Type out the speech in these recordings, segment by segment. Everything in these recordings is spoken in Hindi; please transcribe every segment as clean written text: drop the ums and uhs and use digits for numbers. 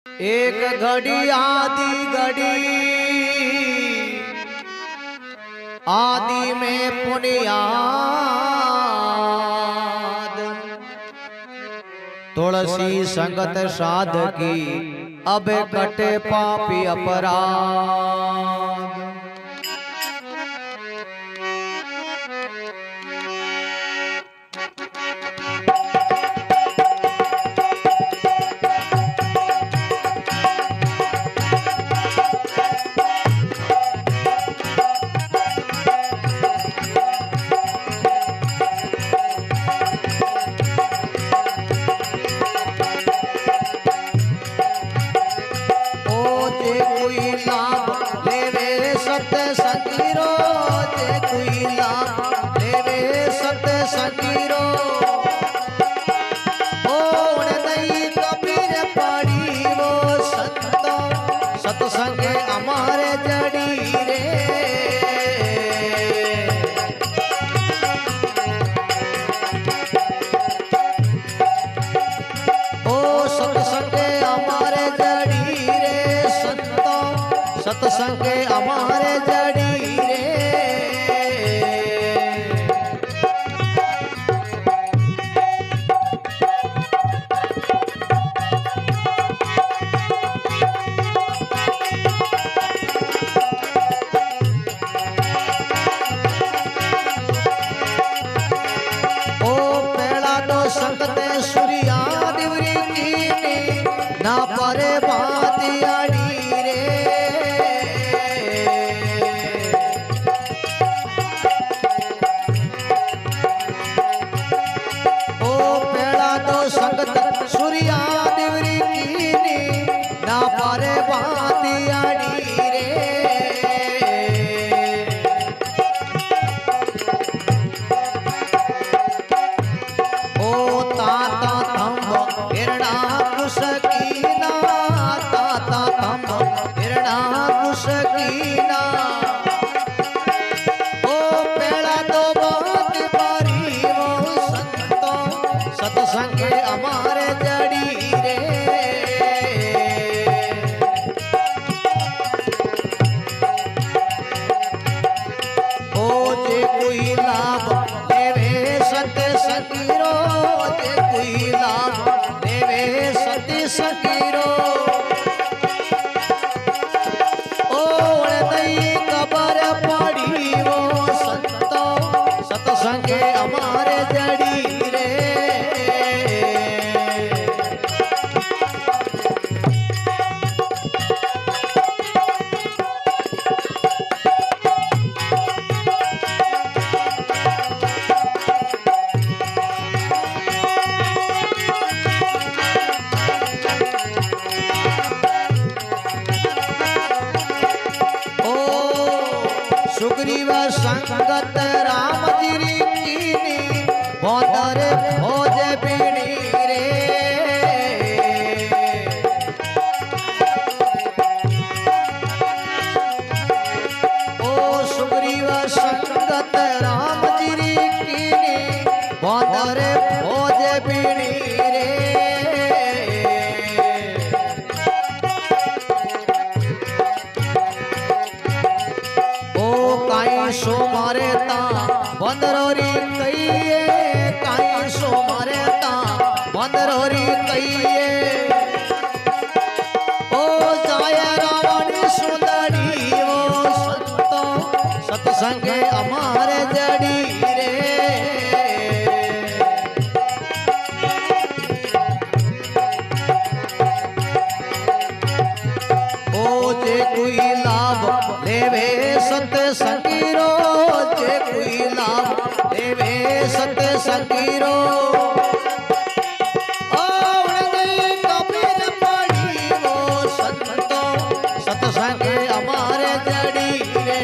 एक घड़ी आदि में पुनियाद तुलसी संगत साधकी अब कटे पापी अपराध। सत्संगे हमारे जड़ी रे ओ सत्संगे हमारे जड़ी रे संतों सत्संगे हमारे जड़ी रे। संगते सूर्या दिवरी कीनी ना परे बाती आड़ी रे ओ पेड़ा तो संगत सूर्या दिवरी कीनी ना परे बाती आड़ी रे। सत्संगे हमारे जड़ी रे ओ जे कोई लाभ देवे सत्संगीरो जे कोई लाभ देवे सत्संगीरो ओ नहीं कबर पड़ी वो संतो सत्संगे हमारे जड़ी रे। सुग्रीव संगत राम जी कीनी बोधरे भोज बीड़ी रे ओ सुग्रीव संगत राम जी कीनी बोधरे भोज बीड़ी रे सो मारे ता बंदरोरी कहिए काई सो मारे ता बंदरोरी कहिए ओ जाय रावणी सुंदरी ओ संतो सत्संगे हमारे जड़ी रे ओ जे कोई लाभ लेवे सत्संगीरो जे कोई लाभ देवे सत्संगीरो कबीर पड़ी वो संतो सत्संगे हमारे जड़ी रे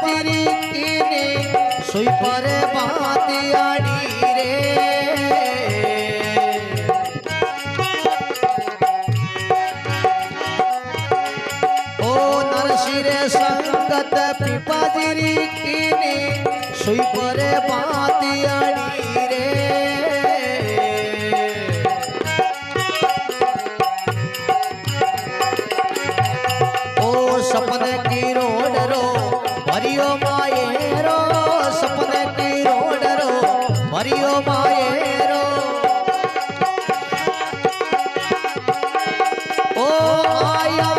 जीरी कीनी सुई पर बाती आड़ी रे। ओ नरसिरे संगत पीपा जीरी कीनी सुई पर बाती आड़ी रे। सपने की रोड रो भरियो मायेरो, सपने की रोड रो भरियो मायेरो। ओ आया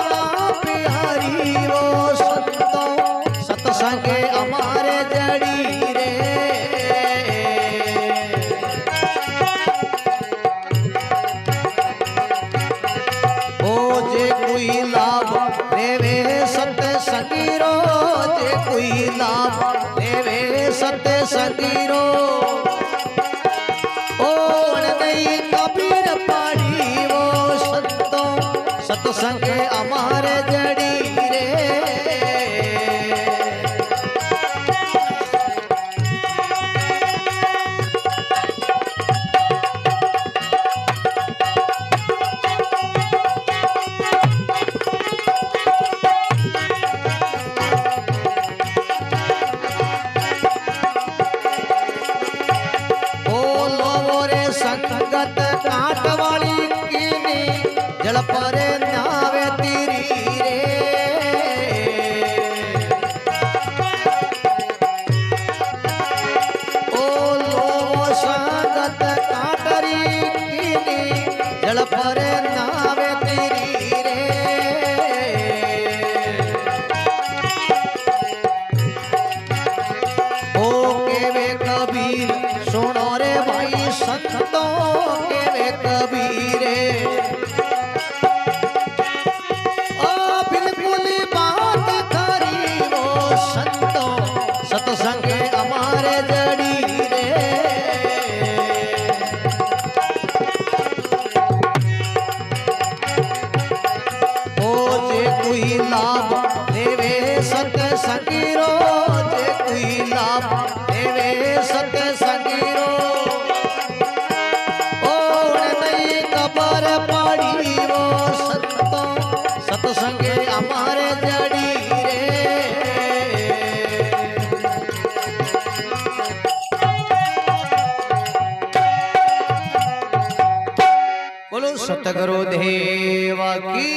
प्यारी वो संतो सत्संगे हमारे जड़ी रे। ओ जे कोई लाभ देवे सतसंगीरो, जे कोई लाभ देवे सतसंगीरो। ओ नहीं कबीर पाड़ी वो संतो सत्संगे हमारे जड़ी रे। संगत काट वाली कीनी जल पर नावे तेरी रे। ओ लो संगत काटरी कीनी जल पर नावे तेरी रे। ओ केवे कबीर सुनो रे भाई संतो केवे कबीरे। ओ बिल्कुल बात करी वो संतो सत्संगे हमारे जड़ी रे। ओ जे कोई लाभ देवे सत्संगीरो, जे कोई लाभ देवे सत्संगीरो। पाड़ी वो संतो सत्संगे हमारे जड़ी रे। बोलो सतगुरु देव की,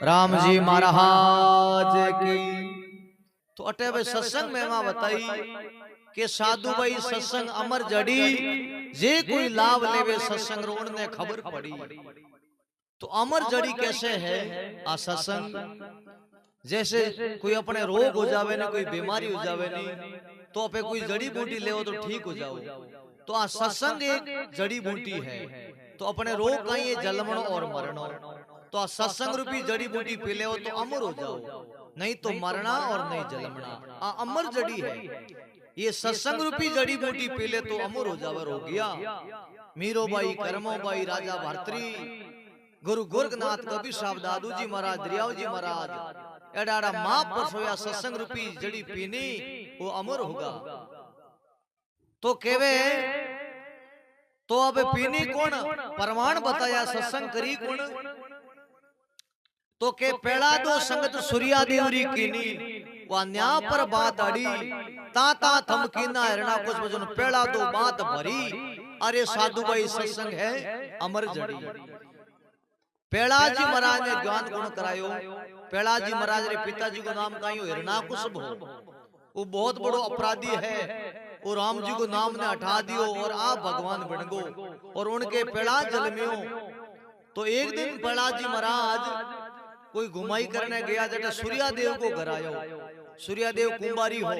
राम जी महाराज की। तो अटे भाई सत्संग में मां बताई के साधु भाई सत्संग अमर जड़ी, जे कोई लाभ लेवे सत्संग रोण ने खबर पड़ी। तो अमर जड़ी कैसे है आ सत्संग? जैसे कोई अपने रोग हो जावे ने, कोई बीमारी हो जावे नी, तो अपे कोई जड़ी बूटी ले तो ठीक हो जाओ। तो आ सत्संग एक जड़ी बूटी है। तो अपने रोग का ये जलमणो और मरणो, तो आ सत्संग रूपी जड़ी बूटी पी ले तो अमर हो जाओ, नहीं तो मरना और नहीं जलमना। आ अमर जड़ी है। ये सत्संग रूपी जड़ी बूटी पी ले तो अमर हो जावर हो गया। मीरोबाई, करमोबाई, राजा भारतरी, गुरु गोरखनाथ, कबीर साहब, दादू जी महाराज, दरियाव जी महाराज, एडाड़ा मां पर सोया सत्संग रूपी जड़ी पीनी वो अमर होगा। तो केवे तो अब पीनी कौन? प्रमाण बताया सत्संग करी कौन? तो के पेड़ा दो संगत सूर्या देवरी कीनी वा न्या पर बात अड़ी ताता थमकीना हरणा कुछ बजन पेड़ा दो बात भरी। अरे साधु भाई सत्संग है अमर जड़ी। पेड़ा जी महाराज ने ज्ञान गुण करायो। पेड़ा जी महाराज रे पिताजी को नाम कायो हिरणाकुश हो। वो बहुत बड़ो अपराधी है। वो राम जी को नाम ने हटा दियो और आप भगवान बन गो और उनके पेड़ा जलमियो। तो एक दिन पेड़ा जी महाराज कोई घुमाई करने गया जटा सूर्या देव को घर आयो। सूर्या देव कुंभारी हो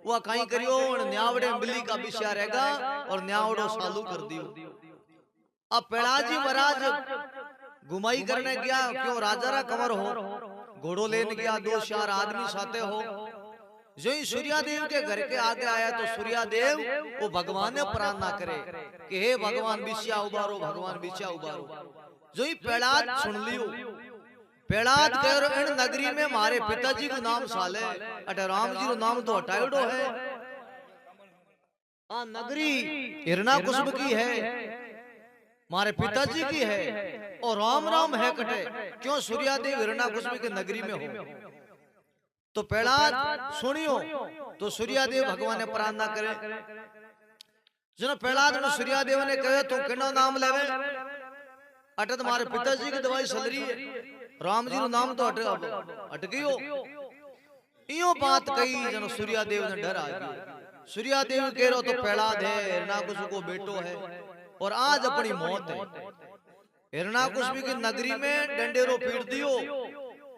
वह कहीं करियो न्यावड़े बिल्ली का विषय रहेगा और न्यावड़ो चालू कर दियो। अब पेड़ा जी महाराज घुमाई करने गया क्यों राजा रा कंवर हो घोड़ो लेने गया 2-4 आदमी साथे हो। जो ही सूर्यादेव के घर के आगे आया तो सूर्यादेव वो भगवान ने प्रार्थना करे कि हे भगवान बिछिया उबारो, भगवान बिछिया उबारो। जो ही पेड़ा सुन लियो पेड़ाद कहो इन नगरी में मारे पिताजी को नाम साले अटे राम जी रो नाम तो हटायोड़ो है। आ नगरी हिरणाकुस्म की है, मारे पिताजी की है और राम राम है कटे क्यों सूर्यादेव हिरणाकुस्म की नगरी में हो। तो पेड़ाद सुनियो तो सूर्यादेव भगवान ने प्रार्थना करे। जनो पेड़ाद ने सूर्यादेव ने कहे तू किनो नाम लेवे अटे तुम्हारे पिताजी की दवाई चल रही है, राम जी रो नाम तो अट गयो। इयो बात कही जनो सूर्यादेव ने डर आ गयो। सूर्यादेव कह रो तो पेड़ाद है हिरणाकुस्म को बेटो है और आज अपनी मौत है। हिरणाकुस्म की नगरी में डंडेरो पीट दियो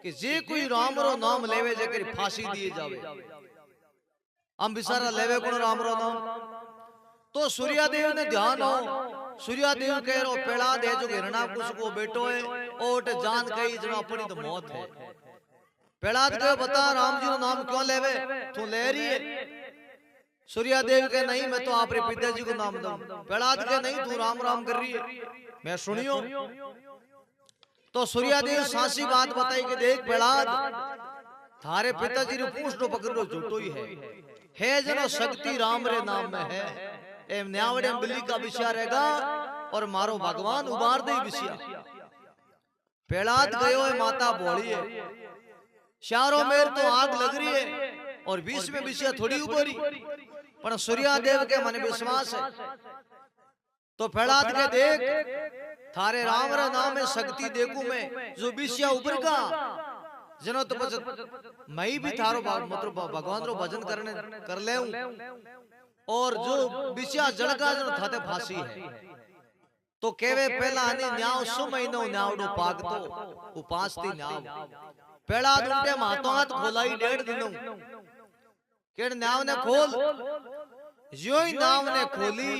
कि जे कोई राम रो नाम लेवे जेकर फांसी दिए जावे। हम बिसारा लेवे कौन राम रो नाम। तो सूर्यादेव ने ध्यान हो, सूर्यादेव कह रो पेड़ाद है जो हिरणाकुस्म को बेटो है ओट जान कही जना अपनी तो मौत है। पेड़ाद कहे बता राम जी रो नाम क्यों लेवे तू ले रही है। सूर्यादेव के नहीं मैं तो आपरे पिताजी को नाम दूं। पेड़ाद के नहीं तू राम राम कर रही है मैं सुनियो। तो सूर्यादेव सासी बात बताई कि देख पेड़ाद थारे पिताजी रे पूछ लो पकड़ लो झूठो ही है जनो शक्ति राम रे नाम में है। एम न्यावड़े बिल्ली का विषय रहेगा और मारो भगवान उबार दे विषय। पेड़ाद गयो है माता बोली है चारों मेर तो आग लग रही है और बीच में विषय थोड़ी उबरी पर सूर्यादेव के मन विश्वास है। तो पेड़ाद के देख थारे राम रा नाम में शक्ति देखू मैं जो विषय उबर का जनो तो मैं भी थारो मतलब भगवान रो भजन करने कर ले और जो विषय जड़का जो थाते फांसी है। तो केवे पहला आने न्याव सु महीनो न्यावडो पागतो उपासती न्याव। पेड़ाद उनके हाथों हाथ खोलाई 1.5 दिनों केड़ न्याव ने खोल जो ही नाव ने खोली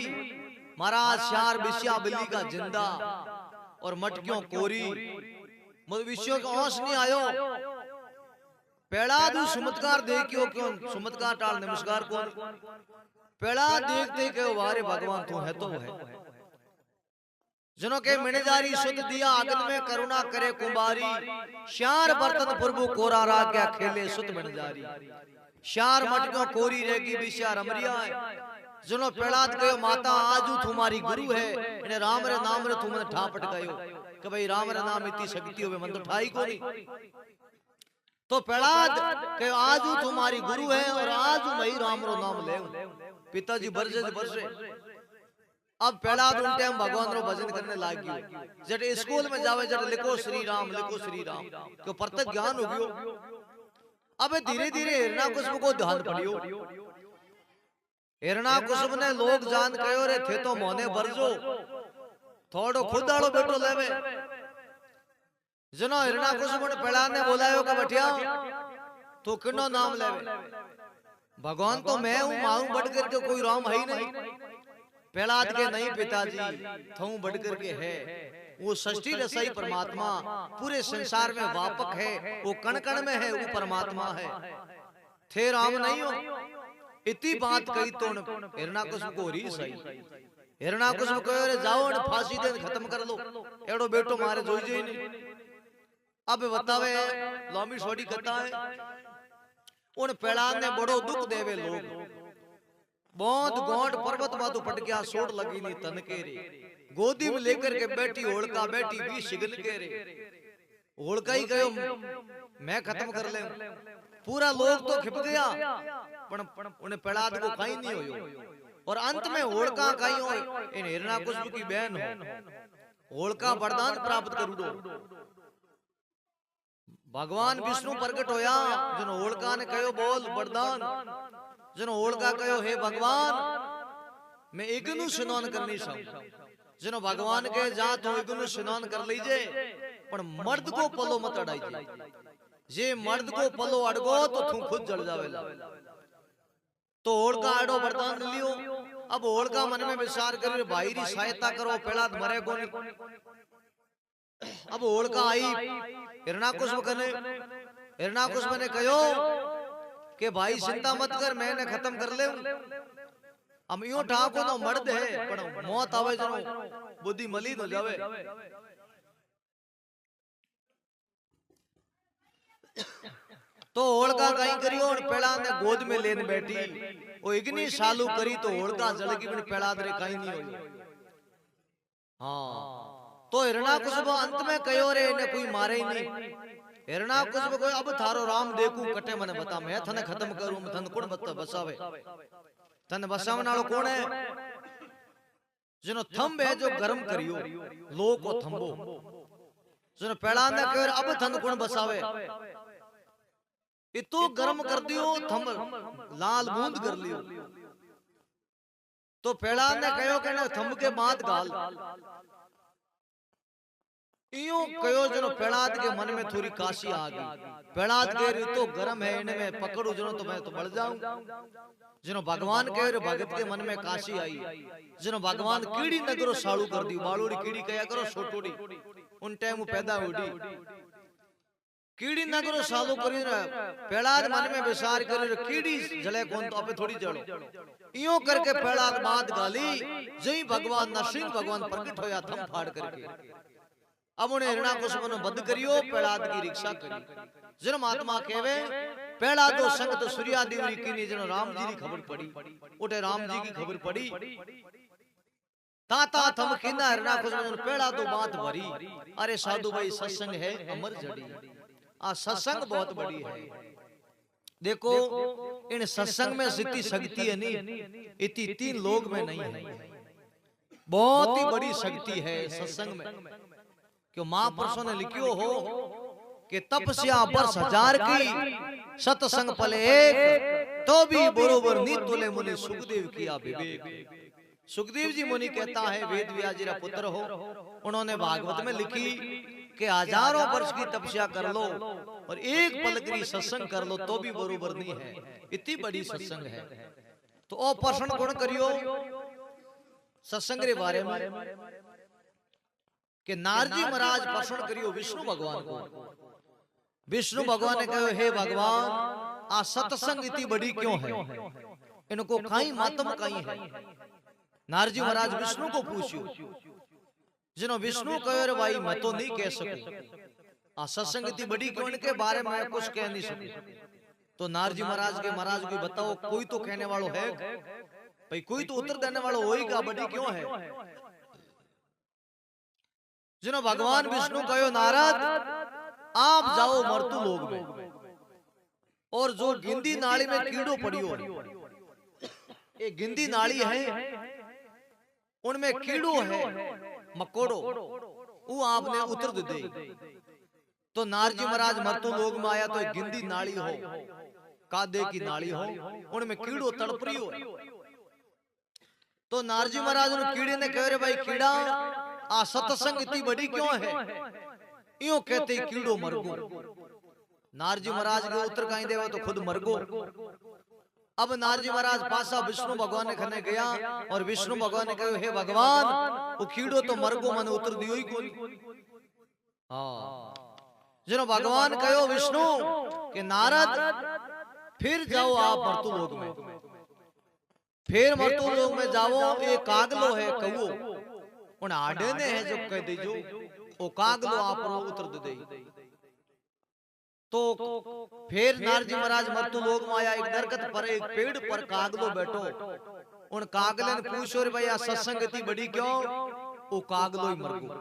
महाराज चार बिस्या बिल्ली का जिंदा और मटकियों कोरी विषयों का औंस नहीं आयो। पेड़ाद सुमत्कार देखियो क्यों सुमत्कार टाल नमस्कार कौन पेड़ाद देखते के वारे भगवान तू है तो है। जनो के मिणजारी सुध दिया आगन में करुणा करे कुंभारी श्यार बर्तन प्रभु कोरा रा क्या खेले सुत मिणजारी। श्यार मटकियों कोरी रहेगी बिस्या रमरिया है। जनो पेड़ाद कहो माता आजू तुम्हारी गुरु है इन्हें राम रे नाम रे तुमने ठा पटकायो कि भाई राम रे नाम इतनी शक्ति होवे मन तो ठाई को नहीं। तो पेड़ाद कहो आजू तुम्हारी गुरु है और आजू मैं राम रो नाम ले पिताजी बरसे बरसे। अब पेड़ाद उन टाइम भगवान रो भजन करने लागी जब स्कूल में जावे जब लिखो श्री राम क्यों प्रत्यक्ष ज्ञान हो गयो। अब धीरे धीरे हिरणाकुस्म को ध्यान पड़ियो। हिरणाकुस्म ने लोग जान कहो रे थे तो मोने भरजो थोड़ो खुद आड़ो बेटो लेवे। जनो हिरणाकुस्म ने पेड़ाद ने बोलायो का बटिया तो किनो नाम लेवे। भगवान तो मैं हूं मां बढ़ करके कोई राम है ही नहीं। पेड़ाद के नहीं पिताजी थू बढ़ करके है वो षष्ठी रसाई परमात्मा पूरे संसार में व्यापक है वो कण कण में है वो परमात्मा है थे राम नहीं हो। इतनी बात कही तो हिरणाकुस्म को री सही। हिरणाकुस्म कहो रे जाओ ने फांसी दे खत्म कर लो एड़ो बेटो मारे जोई जोई नहीं। अब बतावे लंबी छोड़ी कथा है उन पेड़ाद ने बड़ो दुख देवे लोग बहुत गोंड पर्वत मातो पट गया सोट लगी नी तन के रे गोदी में लेकर के बैठी होड़का बैठी भी शिगन के रे होड़का ही कहो मैं खत्म कर ले पूरा लोग तो खिप गया पण उन्हें पेड़ाद को कहीं नहीं होयो। और अंत में होड़का कहीं हो इन हिरणाकुस्म की बहन हो होड़का वरदान प्राप्त कर दो। भगवान विष्णु प्रकट होया जन होड़का ने कहो बोल वरदान। जन होड़का कहो हे भगवान मैं इग्नु स्नान करनी चाहूं। जनो भगवान के जा तो इग्नु स्नान कर लीजे पर मर्द को पलो मत अड़ाई जे मर्द को पलो अड़गो तो तू खुद जल जावेला। तो होड़का अड़ो वरदान लियो। अब होड़का मन में विचार कर भाई री सहायता करो पेड़ाद मरे को नहीं। अब होड़का आई हिरणाकुस्म ने कहो कि भाई चिंता मत कर मैंने खत्म कर ले। हम यूं ठाको ना मर्द है पर मौत आवे जनो बुद्धि मलिन हो जावे। तो होलिका कहीं करियो और पेड़ा ने गोद में लेन बैठी वो इग्नि चालू करी तो होलिका जलगी बिन पेड़ा दरे कहीं नहीं हुई। हाँ तो हिरणाकशिपु अंत में कहो रे इन्हें कोई मारे ही नहीं। हिरणाकशिपु कोई अब थारो राम देखू कटे मने बता मैं थने खत्म करूं मैं थने कौन बसावे थने बसावने वालो कौन है जिनो थंब है जो गरम करियो लो को थंबो जिनो पेड़ा ने कहो अब थने कौन बसावे इतो गरम कर दियो थंब लाल बूंद कर लियो तो पेड़ा ने कहो के ना थंब के मात गाल इयो कयो जनो पेड़ाद के मन में थोड़ी काशी आ गई। पेड़ाद कह रही तो गरम है इन्हें मैं पकड़ू जनो तो मैं तो बढ़ जाऊं। जनो भगवान कह रहे भगत के मन में काशी आई जनो भगवान कीड़ी नगरो साड़ू कर दी बालूड़ी कीड़ी कया करो छोटूड़ी उन टाइम पैदा हुई कीड़ी नगरो सालू करी पेड़ाद मन में विचार करी कीड़ी जले कौन तो अबे थोड़ी जड़ो इयो करके पेड़ाद बात गाली जई भगवान नरसिंह भगवान प्रकट होया थम फाड़ करके अब उन्हें हिरणाकशिपु ने बंद करियो पेड़ाद की रिक्शा करी जन महात्मा कहवे पेड़ादो संगत सूर्यादेव की ने जन राम जी की खबर पड़ी उठे राम जी की खबर पड़ी ताता थम किना हिरणाकशिपु ने पेड़ादो बात भरी अरे साधु भाई सत्संग है अमर जड़ी आ सत्संग बहुत बड़ी है। देखो इन सत्संग में जितनी शक्ति है नहीं इतनी तीन लोग में नहीं है बहुत ही बड़ी शक्ति है सत्संग में क्यों महापुरुषों ने लिखियो हो कि तपस्या वर्ष 1000 की सत्संग पल एक तो भी बरोबर नी तुले मुनि सुखदेव किया विवेक। सुखदेव जी मुनि कहता है वेद व्यास जी का पुत्र हो उन्होंने भागवत में लिखी कि हजारों वर्ष की तपस्या कर लो और एक पल की सत्संग कर लो तो भी बरोबर नहीं है इतनी बड़ी सत्संग है। तो ओ प्रश्न कौन करियो सत्संग के बारे में कि नारजी महाराज प्रश्न करियो विष्णु भगवान को। विष्णु भगवान ने कहो हे भगवान आ सत्संग इतनी बड़ी क्यों है इनको कहीं मातम कहीं है। नारजी महाराज विष्णु को पूछियो जिन्हों विष्णु कहो रे भाई मैं तो नहीं कह सकूं आ सत्संग इतनी बड़ी क्यों इनके बारे में मैं कुछ कह नहीं सकूं। तो नारजी महाराज के महाराज को बताओ कोई तो कहने वालों है भाई कोई तो उत्तर देने वालों होगा बड़ी क्यों है। जिन्हों भगवान विष्णु कहो नारद आप जाओ मर्तु लोग में और जो गिंदी नाली में कीड़ो पड़ियो एक गिंदी नाली है उनमें कीड़ो है मकोड़ो वो आपने उतर दे। तो नारजी महाराज मर्तु लोग में आया तो एक गिंदी नाली हो कादे की नाली हो उनमें कीड़ो तड़प रही हो। तो नारजी महाराज उन कीड़े ने कह रहे भाई कीड़ा आ सत्संग इतनी बड़ी क्यों है यूं कहते कीड़ो मरगो। नारजी महाराज के उत्तर कहीं देवा तो खुद मरगो। अब नारजी महाराज पासा विष्णु भगवान ने खने गया और विष्णु भगवान ने कहा हे भगवान वो कीड़ो तो मरगो मन उत्तर दियो ही कोई। हाँ जिन्हों भगवान कहो विष्णु के नारद फिर जाओ आप मर्तु लोक में फिर मर्तु लोक में जाओ एक कागलो है कहो उन आडे ने है जो कह दीजो वो कागलो आप उतर दे। तो फिर नारजी महाराज मर्तु लोक में आया एक दरखत पर एक पेड़ पर कागलो बैठो उन कागले ने पूछो रे भैया सत्संग इतनी बड़ी क्यों वो कागलो ही मर गो।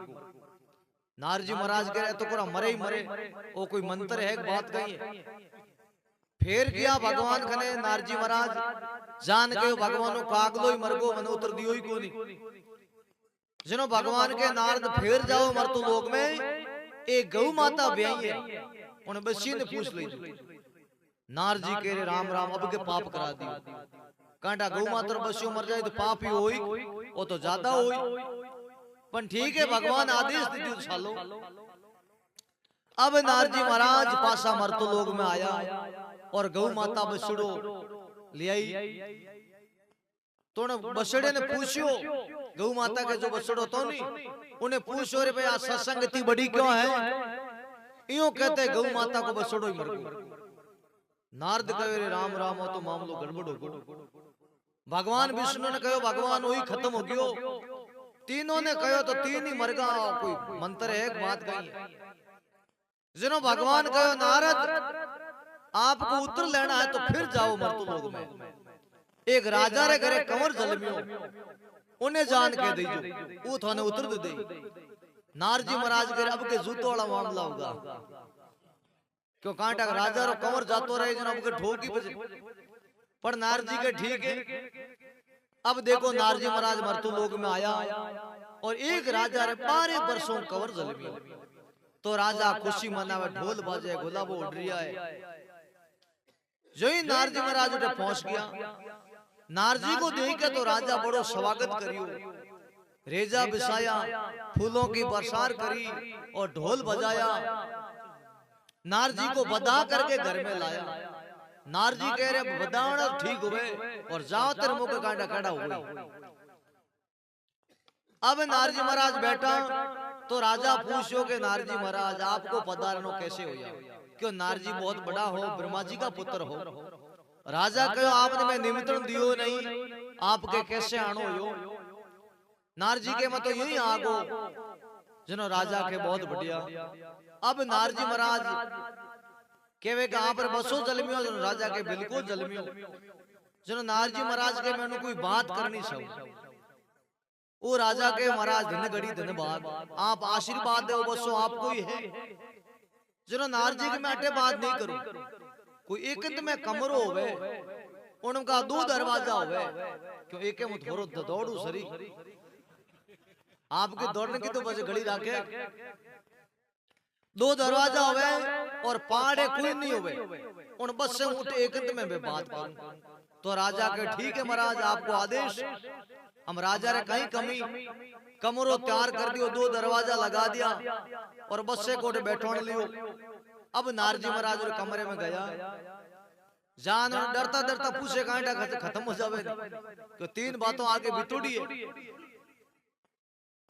नारजी महाराज कह रहे तो पूरा मरे ही मरे वो कोई मंत्र है बात कही है। फिर किया भगवान खने नारजी महाराज जान के भगवान कागलो ही मर गो मन उतर दियो ही को नहीं। जिन्हों भगवान के नारद फिर जाओ मर्तु लोक में एक गौ माता ब्याही है उन्हें बच्ची ने पूछ ली नारजी कह रहे राम राम अब के पाप करा दियो कांटा गौ माता बच्ची मर जाए तो पाप ही होई वो तो ज्यादा होई पर ठीक है भगवान आदेश दे दियो छालो। अब नारजी महाराज पासा मर्तु लोक में आया और गौ माता बछड़ो ले आई तो बछड़े ने पूछो गौ माता के जो बछड़ो तो नहीं उन्हें पूछो रे भाई सत्संग इतनी बड़ी क्यों है यूं कहते गौ माता को बछड़ो ही मर गयो। नारद कहे रे राम राम हो तो मामलो गड़बड़ हो गयो। भगवान विष्णु ने कहो भगवान वही खत्म हो गयो। तीनों ने कहो तो तीन ही मर गया कोई मंत्र है एक बात कही है। जिन्हों भगवान कहो नारद आपको उत्तर लेना है तो फिर जाओ मर्तू लोग में। एक राजा रे घरे कंवर जलमियो, उन्हें जान के दीजो वो थाने उत्तर दे दे। नारजी महाराज के अब के जूतो वाला मामला होगा, क्यों कांटा राजा रो कंवर जातो रहे जन अब के ठोकी बजे। पर नारजी के ठीक है। अब देखो नारजी महाराज मर्तू लोग में आया और एक राजा रे 12 वर्षों कंवर जलमियो। तो राजा खुशी मनावे, ढोल बाजे, गुलाबो उड़ रिया है। जो ही नारजी महाराज उठे पहुंच गया, नारजी को देख के तो राजा बड़ो स्वागत करियो, रेजा बिछाया, फूलों की बरसार करी और ढोल बजाया। नारजी को बधा करके घर में लाया। नारजी कह रहे बधाना ठीक हुए और जाओ तेरे मुंह का कांटा खड़ा हो गई। अब नारजी महाराज बैठा तो राजा पूछो कि नारजी महाराज आपको पधारनो कैसे हो या? क्यों नारजी बहुत बड़ा हो, ब्रह्मा जी का पुत्र हो। राजा कहो आपने मैं निमंत्रण दियो नहीं, आपके कैसे आनो हो? नारजी के मत तो यही आगो जनो राजा के बहुत बढ़िया। अब नारजी महाराज केवे के आप पर बसो जलमियो, जनो राजा के बिल्कुल जलमियो। जनो नारजी महाराज के मैंने कोई बात करनी सब। वो राजा के महाराज धन घड़ी धन्यवाद, आप आशीर्वाद दो बसो आपको ही है। जनो नारजी के मैं अटे बात नहीं करूं, कोई एक में कमरो होवे, उनका 2 दरवाजा होवे। क्यों एक में थोड़ो दौड़ू सरी, आपके दौड़ने की तो बस घड़ी रखे। 2 दरवाजा होवे और पाड़े कोई नहीं होवे, उन बस से उठे एक में बात करूं। तो राजा के ठीक है महाराज आपको आदेश। हम राजा रे कहीं कमी, कमरो तैयार कर दियो, 2 दरवाजा लगा दिया और बस से कोटे बैठोन लियो। अब नारजी महाराज रे कमरे में गया, जान डरता डरता पूछे कांटा खत्म हो जावे, तो 3 बातों आगे बितोड़ी है।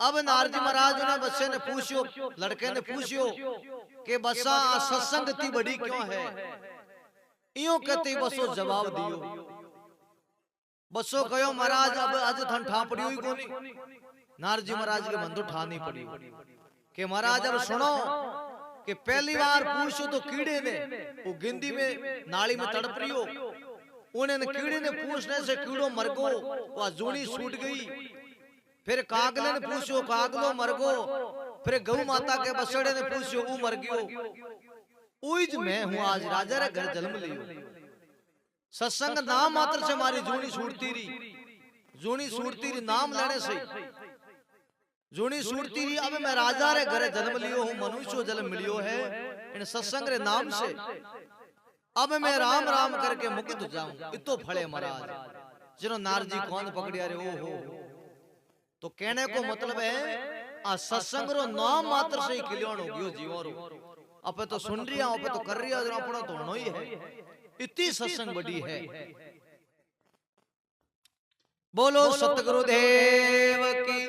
अब नारजी महाराज ने बच्चे ने पूछो, लड़के ने पूछो कि बसा सत्संग इतनी बड़ी क्यों है? इयो कहते बसो जवाब दियो। बसो कहो महाराज अब आज थन ठा पड़ी हुई कोनी। नारजी महाराज के मन तो ठा नहीं पड़ी कि महाराज अब सुनो कि पहली बार पूछो तो कीड़े ने वो गिंदी में नाली में तड़प रही हो, उन्हें कीड़े ने पूछने से कीड़ो मर गो, वह जूनी छूट गई। फिर कागले ने पूछो, कागलो मर गो। फिर गौ माता के बसड़े ने पूछो, वो मर गयो। उइज मैं हूं आज राजा रे घर जन्म लियो। सत्संग नाम मात्र से हमारी जूनी छूटती रही, जूनी छूटती रही नाम लेने से जूनी छूटती रही। अब मैं राजा रे घरे जन्म लियो हूं, मनुष्य जन्म मिलियो है इन सत्संग रे नाम से। अब मैं राम राम करके मुक्त हो जाऊं। इतो फड़े महाराज जिनो नारजी कौन पकड़िया रे ओ हो। तो कहने को मतलब है आ सत्संग रो नाम मात्र से ही कल्याण हो गयो जीवो रो। अपे तो सुन रिया, अपे तो कर रिया, अपना तो होना ही है। इतनी सत्संग बड़ी है। बोलो सतगुरुदेव की।